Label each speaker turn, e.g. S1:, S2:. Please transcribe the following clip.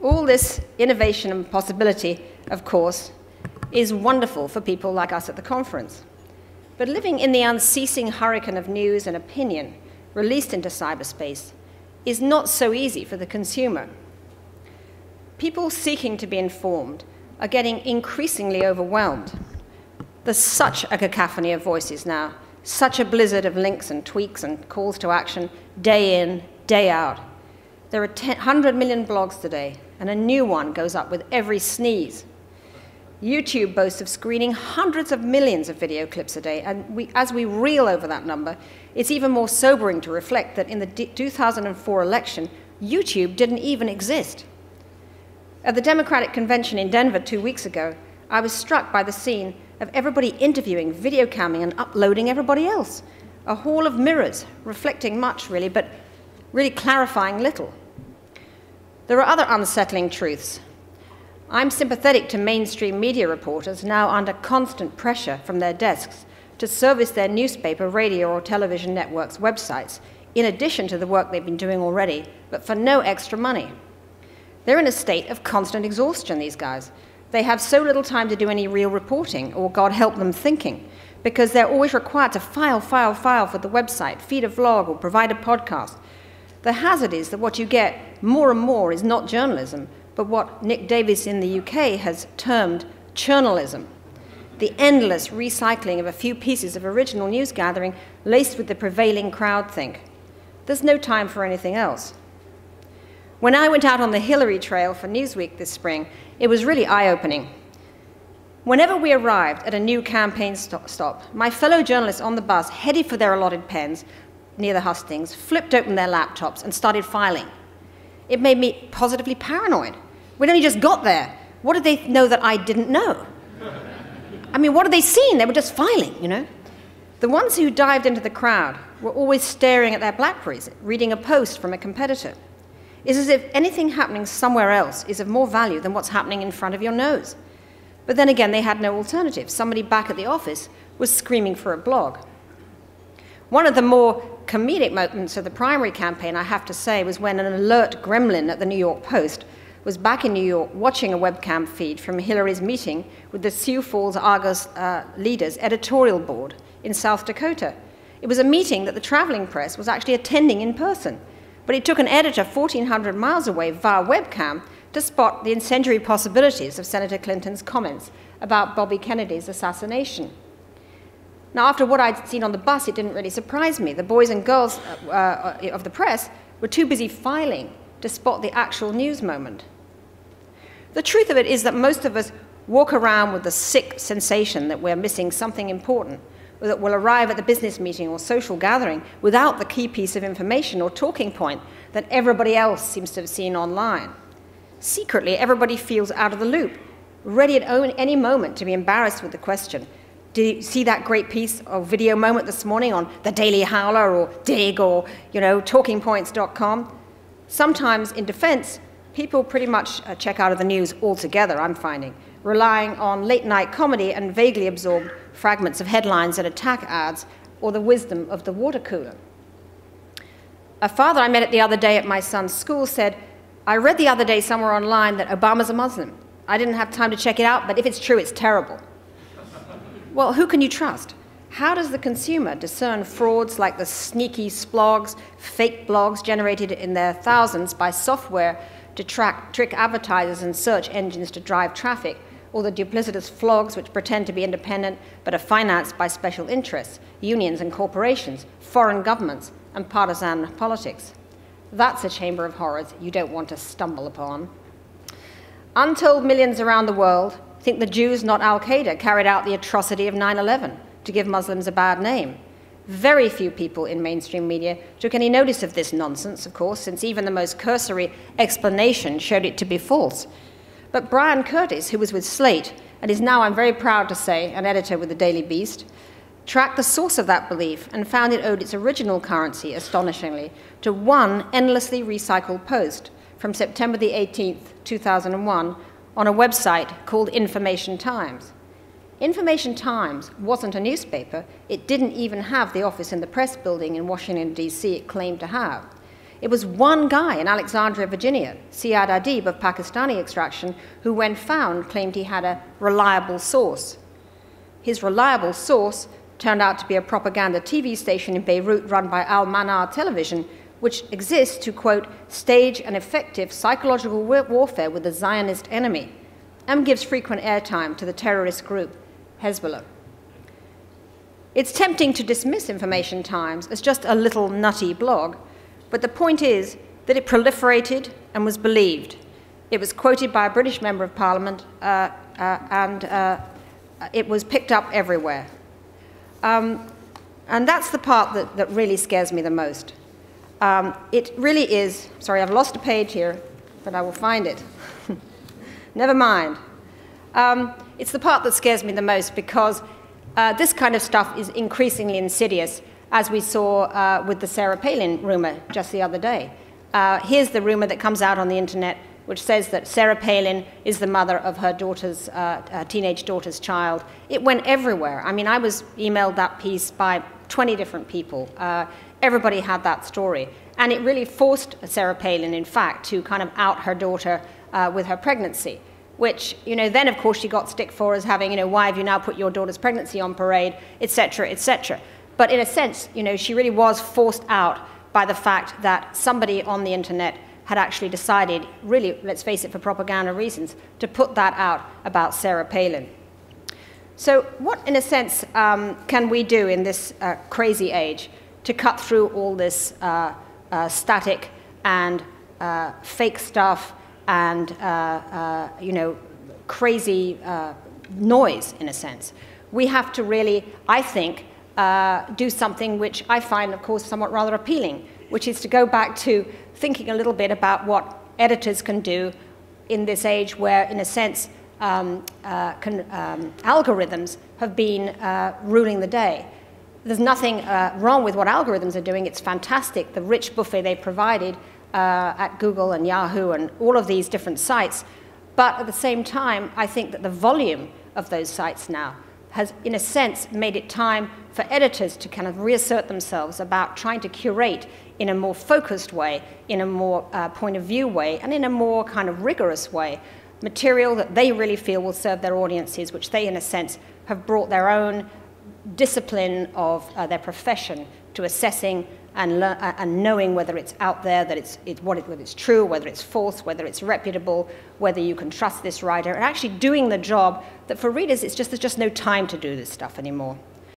S1: All this innovation and possibility, of course, is wonderful for people like us at the conference. But living in the unceasing hurricane of news and opinion released into cyberspace is not so easy for the consumer. People seeking to be informed are getting increasingly overwhelmed. There's such a cacophony of voices now, such a blizzard of links and tweaks and calls to action, day in, day out. There are 100 million blogs today, and a new one goes up with every sneeze. YouTube boasts of screening hundreds of millions of video clips a day, and as we reel over that number, it's even more sobering to reflect that in the 2004 election, YouTube didn't even exist. At the Democratic Convention in Denver 2 weeks ago, I was struck by the scene of everybody interviewing, video camming, and uploading everybody else. A hall of mirrors, reflecting much, really, but really clarifying little. There are other unsettling truths. I'm sympathetic to mainstream media reporters now under constant pressure from their desks to service their newspaper, radio, or television networks' websites, in addition to the work they've been doing already, but for no extra money. They're in a state of constant exhaustion, these guys. They have so little time to do any real reporting, or God help them thinking, because they're always required to file for the website, feed a vlog, or provide a podcast. The hazard is that what you get more and more is not journalism, but what Nick Davis in the UK has termed churnalism. The endless recycling of a few pieces of original news gathering laced with the prevailing crowdthink. There's no time for anything else. When I went out on the Hillary trail for Newsweek this spring, it was really eye-opening. Whenever we arrived at a new campaign stop, my fellow journalists on the bus headed for their allotted pens near the hustings, flipped open their laptops, and started filing. It made me positively paranoid. We'd only just got there. What did they know that I didn't know? I mean, what had they seen? They were just filing, you know? The ones who dived into the crowd were always staring at their BlackBerries, reading a post from a competitor. It's as if anything happening somewhere else is of more value than what's happening in front of your nose. But then again, they had no alternative. Somebody back at the office was screaming for a blog. One of the more comedic moments of the primary campaign, I have to say, was when an alert gremlin at the New York Post was back in New York watching a webcam feed from Hillary's meeting with the Sioux Falls Argus leaders' editorial board in South Dakota. It was a meeting that the traveling press was actually attending in person, but it took an editor 1,400 miles away via webcam to spot the incendiary possibilities of Senator Clinton's comments about Bobby Kennedy's assassination. Now, after what I'd seen on the bus, it didn't really surprise me. The boys and girls of the press were too busy filing to spot the actual news moment. The truth of it is that most of us walk around with the sick sensation that we're missing something important, or that we'll arrive at the business meeting or social gathering without the key piece of information or talking point that everybody else seems to have seen online. Secretly, everybody feels out of the loop, ready at any moment to be embarrassed with the question, did you see that great piece of video moment this morning on the Daily Howler or Dig or, talkingpoints.com? Sometimes, in defense, people pretty much check out of the news altogether, I'm finding, relying on late-night comedy and vaguely absorbed fragments of headlines and attack ads or the wisdom of the water cooler. A father I met the other day at my son's school said, I read the other day somewhere online that Obama's a Muslim. I didn't have time to check it out, but if it's true, it's terrible. Well, who can you trust? How does the consumer discern frauds like the sneaky splogs, fake blogs generated in their thousands by software to trick advertisers and search engines to drive traffic, or the duplicitous flogs which pretend to be independent but are financed by special interests, unions and corporations, foreign governments, and partisan politics? That's a chamber of horrors you don't want to stumble upon. Untold millions around the world think the Jews, not Al-Qaeda, carried out the atrocity of 9/11 to give Muslims a bad name. Very few people in mainstream media took any notice of this nonsense, of course, since even the most cursory explanation showed it to be false. But Brian Curtis, who was with Slate, and is now, I'm very proud to say, an editor with the Daily Beast, tracked the source of that belief and found it owed its original currency, astonishingly, to one endlessly recycled post from September the 18th, 2001, on a website called Information Times. Information Times wasn't a newspaper. It didn't even have the office in the press building in Washington, D.C. it claimed to have. It was one guy in Alexandria, Virginia, Siad Adib of Pakistani extraction, who when found claimed he had a reliable source. His reliable source turned out to be a propaganda TV station in Beirut run by Al-Manar Television, which exists to, quote, stage an effective psychological warfare with the Zionist enemy, and gives frequent airtime to the terrorist group Hezbollah. It's tempting to dismiss Information Times as just a little nutty blog, but the point is that it proliferated and was believed. It was quoted by a British member of Parliament, and it was picked up everywhere. And that's the part that really scares me the most. It really is, sorry, I've lost a page here, but I will find it. Never mind. It's the part that scares me the most because this kind of stuff is increasingly insidious, as we saw with the Sarah Palin rumor just the other day. Here's the rumor that comes out on the internet, which says that Sarah Palin is the mother of her daughter's, teenage daughter's child. It went everywhere. I mean, I was emailed that piece by 20 different people. Everybody had that story. And it really forced Sarah Palin, in fact, to kind of out her daughter with her pregnancy, which, then, of course, she got stick for as having, why have you now put your daughter's pregnancy on parade, et cetera, et cetera. But in a sense, she really was forced out by the fact that somebody on the internet had actually decided, really, let's face it, for propaganda reasons, to put that out about Sarah Palin. So what, in a sense, can we do in this crazy age to cut through all this static and fake stuff and, crazy noise, in a sense? We have to really, I think, do something which I find, of course, somewhat rather appealing, which is to go back to thinking a little bit about what editors can do in this age where, in a sense, algorithms have been ruling the day. There's nothing wrong with what algorithms are doing. It's fantastic, the rich buffet they provided at Google and Yahoo and all of these different sites. But at the same time, I think that the volume of those sites now has, in a sense, made it time for editors to kind of reassert themselves about trying to curate in a more focused way, in a more point of view way, and in a more kind of rigorous way, material that they really feel will serve their audiences, which they, in a sense, have brought their own discipline of their profession to assessing and knowing whether it's out there, that whether it's true, whether it's false, whether it's reputable, whether you can trust this writer, and actually doing the job that for readers, there's just no time to do this stuff anymore.